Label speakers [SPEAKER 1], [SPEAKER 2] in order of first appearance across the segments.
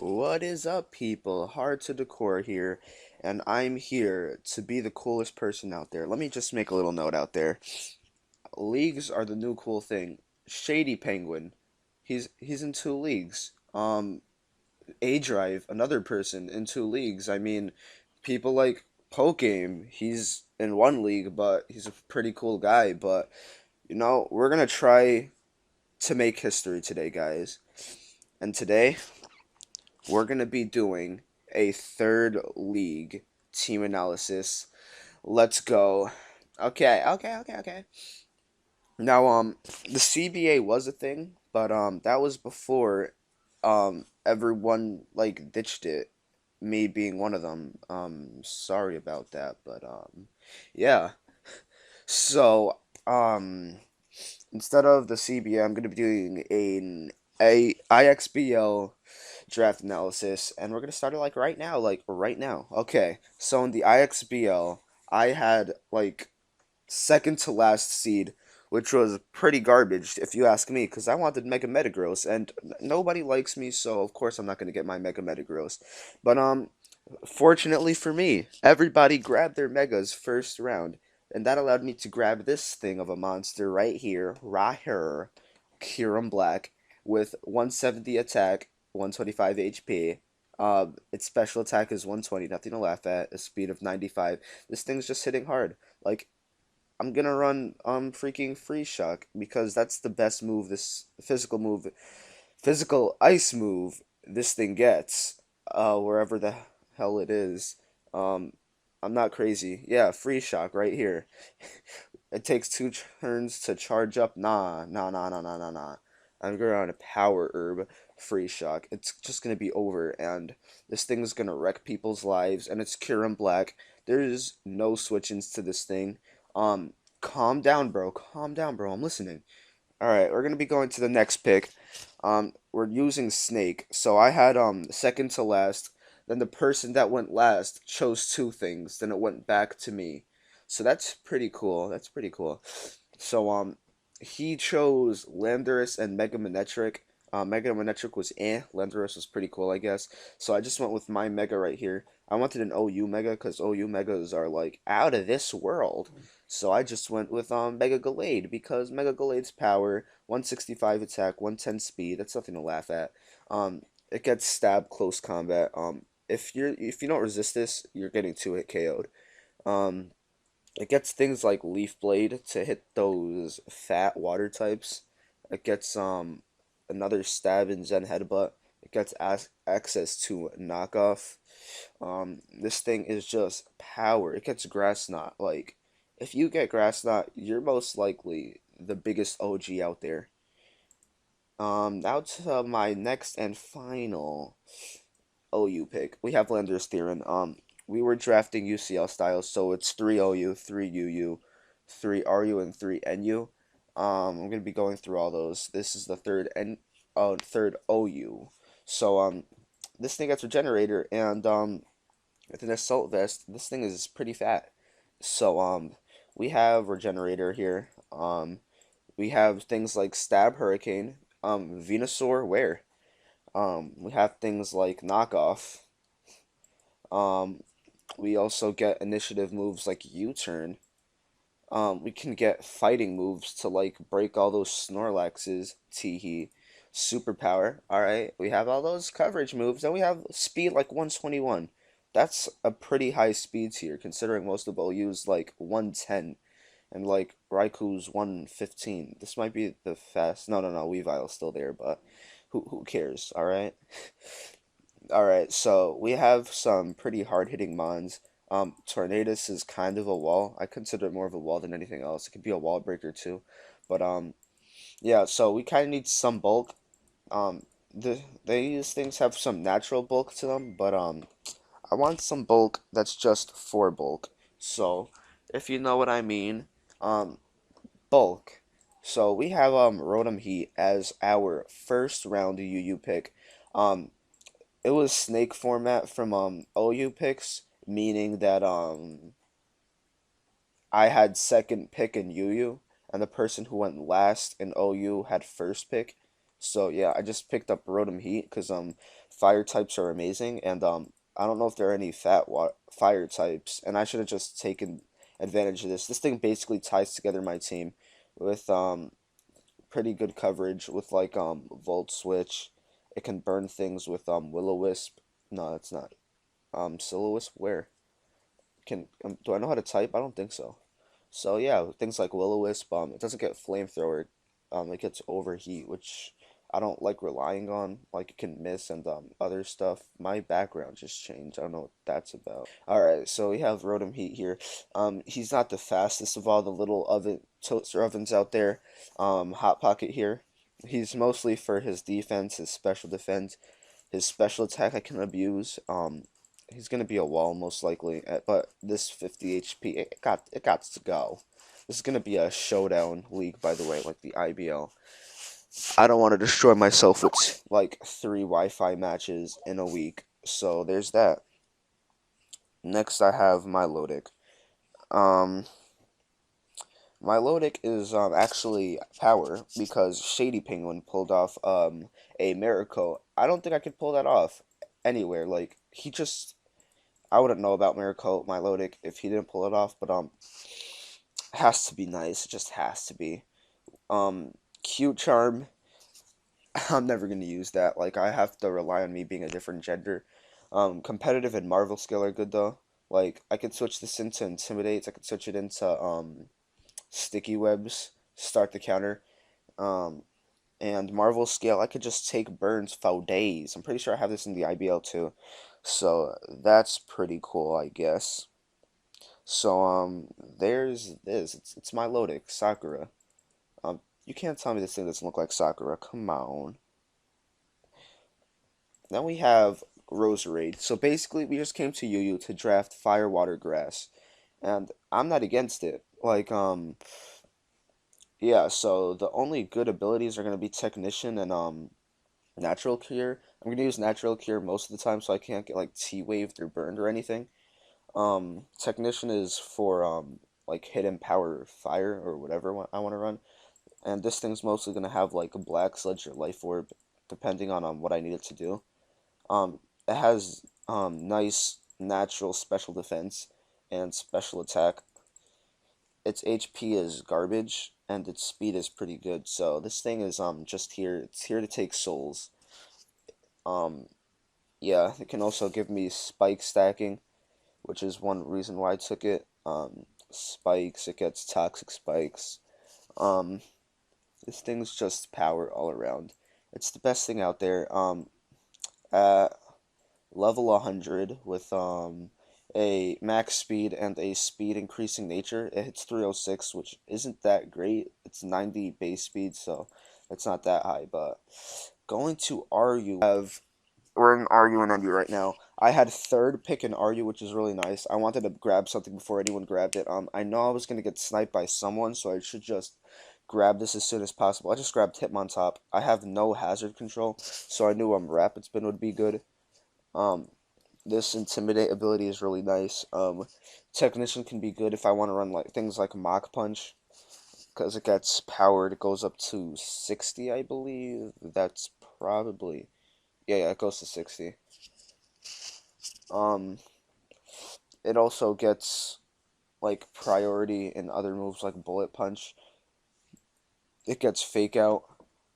[SPEAKER 1] What is up, people? Hard to Decor here, and I'm here to be the coolest person out there. Let me just make a little note out there. Leagues are the new cool thing. Shady Penguin, he's in two leagues. A Drive, another person in two leagues. I mean, people like Poke Game, he's in one league, but he's a pretty cool guy. But we're gonna try to make history today, guys. And today we're going to be doing a third league team analysis. Let's go. Okay. Now, the CBA was a thing, but that was before everyone like ditched it. Me being one of them. Sorry about that, but yeah. So, instead of the CBA, I'm gonna be doing a IXBL draft analysis, and we're gonna start it like right now, Okay, so in the IXBL, I had like second to last seed, which was pretty garbage if you ask me, because I wanted Mega Metagross, and nobody likes me, so of course I'm not gonna get my Mega Metagross. But fortunately for me, everybody grabbed their Megas first round, and that allowed me to grab this thing of a monster right here, Kyurem Black, with 170 attack, 125 HP. Its special attack is 120, nothing to laugh at. A speed of 95. This thing's just hitting hard. Like, I'm gonna run freaking Free Shock because that's the best move. This physical ice move this thing gets. Wherever the hell it is. Um, I'm not crazy. Yeah, Free Shock right here. It takes two turns to charge up. Nah. I'm going on a Power Herb Free Shock. It's just gonna be over, and this thing is gonna wreck people's lives. And it's Kyurem Black. There's no switch-ins to this thing. Calm down, bro. Calm down, bro. I'm listening. All right, we're gonna be going to the next pick. We're using Snake. So I had second to last. Then the person that went last chose two things. Then it went back to me. So that's pretty cool. That's pretty cool. So he chose Landorus and Mega Manectric. Mega Manectric was Landorus was pretty cool, I guess. So I just went with my Mega right here. I wanted an OU Mega because OU Megas are like out of this world. So I just went with Mega Gallade because Mega Gallade's power, 165 attack, 110 speed. That's nothing to laugh at. It gets stab close combat. If you don't resist this, you're getting 2-hit KO'd. Um, it gets things like Leaf Blade to hit those fat water types. It gets another stab in Zen Headbutt. It gets access to knockoff. This thing is just power. It gets Grass Knot. Like, if you get Grass Knot, you're most likely the biggest OG out there. Now to my next and final OU pick. We have Landers Theron. We were drafting UCL styles, so it's 3 OU, 3 UU, 3 RU, and 3 NU. I'm gonna be going through all those. This is the third OU. So this thing gets Regenerator, and with an Assault Vest, this thing is pretty fat. So we have Regenerator here. We have things like Stab Hurricane, Venusaur Wear. We have things like Knockoff. Um, we also get initiative moves like U-turn. We can get fighting moves to like break all those Snorlaxes, Teehee, superpower. Alright, we have all those coverage moves, and we have speed like 121. That's a pretty high speed tier, considering most of OU's like 110, and like Raikou's 115. This might be the fast. No, Weavile's still there, but who cares, alright? Alright, so we have some pretty hard-hitting mons. Tornadus is kind of a wall. I consider it more of a wall than anything else. It could be a wall breaker too. But yeah, so we kind of need some bulk. These things have some natural bulk to them, but I want some bulk that's just for bulk. So, if you know what I mean, um, bulk. So we have Rotom Heat as our first round UU pick. Um, it was snake format from OU picks, meaning that I had second pick in UU, and the person who went last in OU had first pick. So yeah, I just picked up Rotom Heat because fire types are amazing, and I don't know if there are any fire types, and I should have just taken advantage of this. This thing basically ties together my team with pretty good coverage with like Volt Switch. It can burn things with Will-O-Wisp. No, it's not. Silo-Wisp, where? Do I know how to type? I don't think so. So yeah, things like Will-O-Wisp, it doesn't get flamethrower, it gets overheat, which I don't like relying on. Like it can miss and other stuff. My background just changed. I don't know what that's about. All right, so we have Rotom Heat here. He's not the fastest of all the little toaster ovens out there. Hot Pocket here. He's mostly for his defense, his special defense. His special attack I can abuse. He's gonna be a wall most likely, but this 50 HP, it got to go. This is gonna be a showdown league, by the way, like the IBL. I don't want to destroy myself with like 3 Wi-Fi matches in a week, so there's that. Next, I have Milotic. Um, Milotic is actually power because Shady Penguin pulled off a miracle. I don't think I could pull that off anywhere. Like he just I wouldn't know about Miracle Milotic if he didn't pull it off, but has to be nice. It just has to be. Um, Cute Charm. I'm never gonna use that. Like I have to rely on me being a different gender. Competitive and Marvel skill are good though. Like I could switch this into Intimidate. I could switch it into Sticky Webs. Start the counter. Um, and Marvel scale, I could just take burns for days. I'm pretty sure I have this in the IBL too. So that's pretty cool, I guess. So there's this. It's Milotic Sakura. You can't tell me this thing doesn't look like Sakura. Come on. Then we have Roserade. So basically, we just came to UU to draft Fire, Water, Grass, and I'm not against it. Like yeah. So the only good abilities are gonna be Technician and Natural Cure. I'm gonna use Natural Cure most of the time, so I can't get like T-waved or burned or anything. Technician is for like hidden power fire or whatever I want to run, and this thing's mostly gonna have like a Black Sludge or Life Orb, depending on what I need it to do. It has nice natural special defense and special attack. Its HP is garbage and its speed is pretty good. So this thing is just here. It's here to take souls. Um, yeah, it can also give me spike stacking, which is one reason why I took it. Spikes, it gets toxic spikes. Um, this thing's just power all around. It's the best thing out there. At level 100 with a max speed and a speed increasing nature, it hits 306, which isn't that great. It's 90 base speed, so it's not that high. But going to RU, we're in RU and NU right now. I had third pick in RU, which is really nice. I wanted to grab something before anyone grabbed it. I know I was gonna get sniped by someone, so I should just grab this as soon as possible. I just grabbed Hitmontop. I have no hazard control, so I knew Rapid Spin would be good. Um, this Intimidate ability is really nice. Technician can be good if I want to run like things like Mach Punch, because it gets powered. It goes up to 60, I believe. That's probably yeah, it goes to 60. Um, it also gets like priority in other moves like Bullet Punch. It gets Fake Out.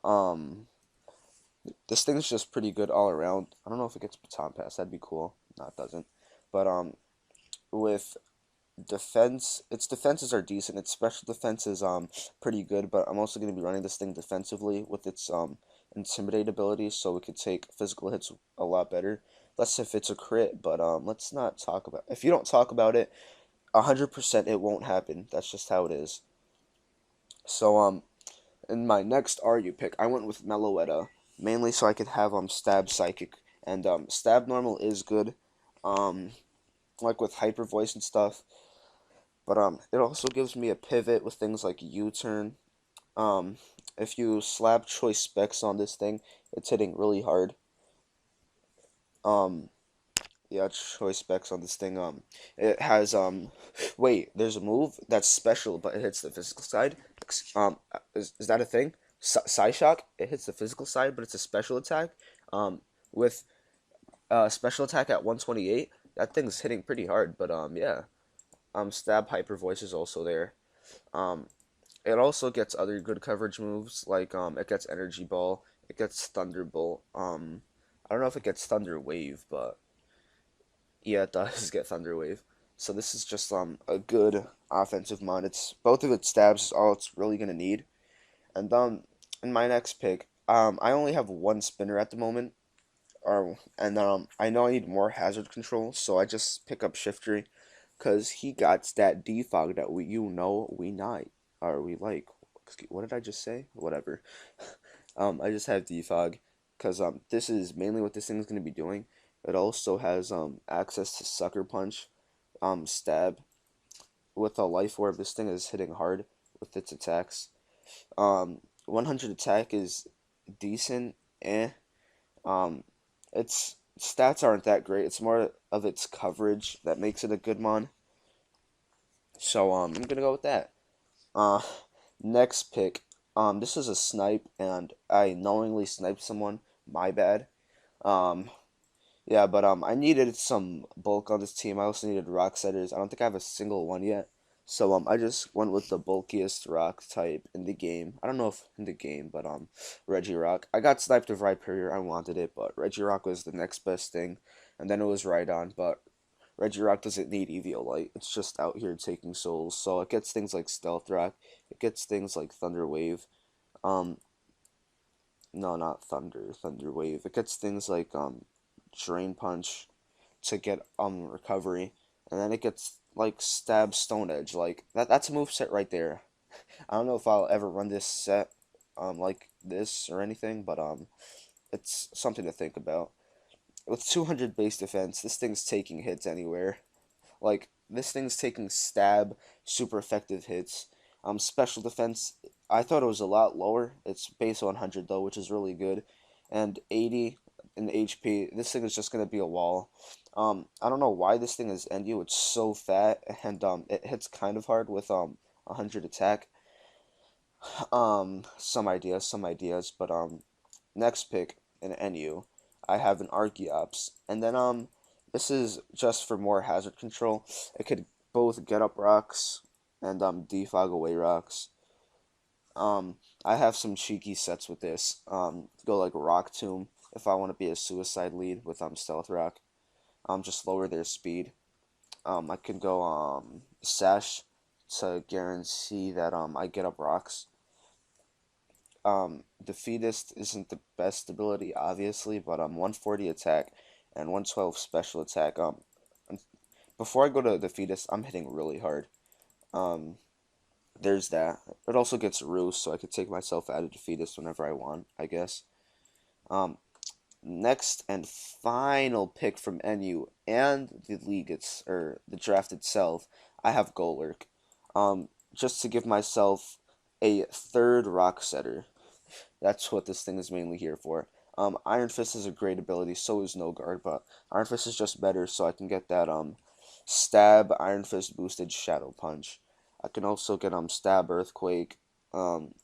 [SPEAKER 1] Um, this thing's just pretty good all around. I don't know if it gets Baton Pass. That'd be cool. No, it doesn't. But with defense, its defenses are decent. Its special defense is pretty good. But I'm also gonna be running this thing defensively with its Intimidate ability, so it could take physical hits a lot better. Less if it's a crit, but let's not talk about. If you don't talk about it, 100% it won't happen. That's just how it is. So in my next RU pick, I went with Meloetta, mainly so I could have Stab Psychic, and Stab Normal is good, um, like with Hyper Voice and stuff. But it also gives me a pivot with things like U-turn. Um, if you slap choice specs on this thing, it's hitting really hard. Um, yeah, choice specs on this thing. It has wait, there's a move that's special, but it hits the physical side. Is that a thing? Psy Shock. It hits the physical side, but it's a special attack. With Special attack at 128. That thing's hitting pretty hard, but yeah. Stab hyper voice is also there. Um, it also gets other good coverage moves like it gets energy ball, it gets thunderbolt. I don't know if it gets thunder wave, but yeah, it does get thunder wave. So this is just a good offensive mon. It's both of its stabs is all it's really gonna need. And in my next pick, I only have one spinner at the moment, or and I know I need more hazard control, so I just pick up Shiftry, cause he got that defog that we not or we like. What did I just say? Whatever. I just have defog, cause this is mainly what this thing's gonna be doing. It also has access to sucker punch, stab with a life orb. This thing is hitting hard with its attacks. 100 attack is decent. Eh. Um, its stats aren't that great. It's more of its coverage that makes it a good mon. So I'm gonna go with that. Uh, next pick. This is a snipe, and I knowingly sniped someone. My bad. Um, yeah, but I needed some bulk on this team. I also needed rock setters. I don't think I have a single one yet. So I just went with the bulkiest rock type in the game. I don't know if in the game, but Reggie Rock. I got sniped with Rhyperior. I wanted it, but Reggie Rock was the next best thing. And then it was Rhydon, but Reggie Rock doesn't need Eviolite. It's just out here taking souls. So it gets things like Stealth Rock. It gets things like Thunder Wave. Um, no, not Thunder. Thunder Wave. It gets things like Drain Punch to get recovery, and then it gets like Stab Stone Edge. Like that's a move set right there. I don't know if I'll ever run this set like this or anything, but it's something to think about. With 200 base defense, this thing's taking hits anywhere. Like this thing's taking stab, super effective hits. Special defense, I thought it was a lot lower. It's base 100 though, which is really good, and 80 in HP. This thing is just gonna be a wall. I don't know why this thing is NU. It's so fat, and it hits kind of hard with 100 attack. Some ideas, but next pick in NU, I have an Archeops, and then this is just for more hazard control. It could both get up rocks and defog away rocks. I have some cheeky sets with this. Go like Rock Tomb if I want to be a suicide lead with Stealth Rock. Just lower their speed. I can go Sash to guarantee that I get up rocks. Defeatist isn't the best ability, obviously, but 140 attack and 112 special attack. Before I go to Defeatist, I'm hitting really hard. Um, there's that. It also gets Roost, so I could take myself out of Defeatist whenever I want, I guess. Um, Next and final pick from NU and the league, or the draft itself, I have Golurk. Just to give myself a third rock setter. That's what this thing is mainly here for. Iron Fist is a great ability, so is No Guard, but Iron Fist is just better, so I can get that stab Iron Fist boosted Shadow Punch. I can also get stab Earthquake.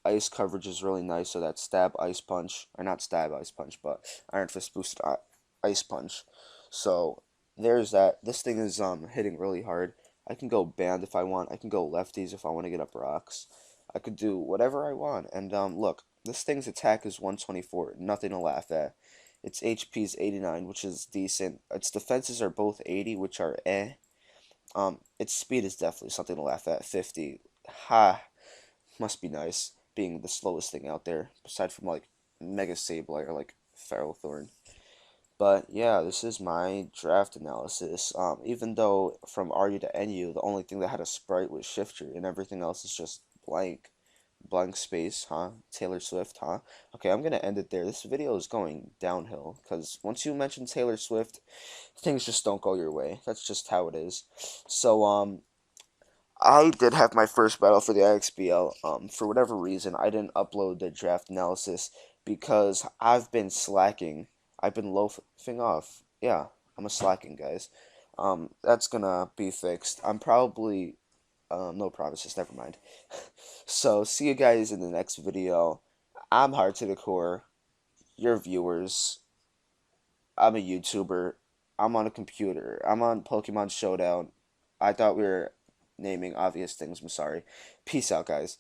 [SPEAKER 1] Ice coverage is really nice, so that stab Ice Punch, or not stab Ice Punch, but Iron Fist boosted Ice Punch. So there's that. This thing is hitting really hard. I can go band if I want. I can go lefties if I want to get up rocks. I could do whatever I want. And look, this thing's attack is 124. Nothing to laugh at. Its HP is 89, which is decent. Its defenses are both 80, which are eh. Its speed is definitely something to laugh at. 50. Ha. Must be nice being the slowest thing out there, aside from like Mega Sableye or like Ferrothorn. But yeah, this is my draft analysis. Even though from RU to NU, the only thing that had a sprite was Shifter, and everything else is just blank. Blank space, huh? Taylor Swift, huh? Okay, I'm gonna end it there. This video is going downhill, because once you mention Taylor Swift, things just don't go your way. That's just how it is. So, I did have my first battle for the IXBL. For whatever reason, I didn't upload the draft analysis because I've been slacking. I've been loafing off. Yeah, I'm a slacking, guys. That's gonna be fixed. I'm probably, no promises, never mind. So, see you guys in the next video. I'm Hard to the Core, your viewers. I'm a YouTuber. I'm on a computer. I'm on Pokemon Showdown. I thought we were naming obvious things. I'm sorry. Peace out, guys.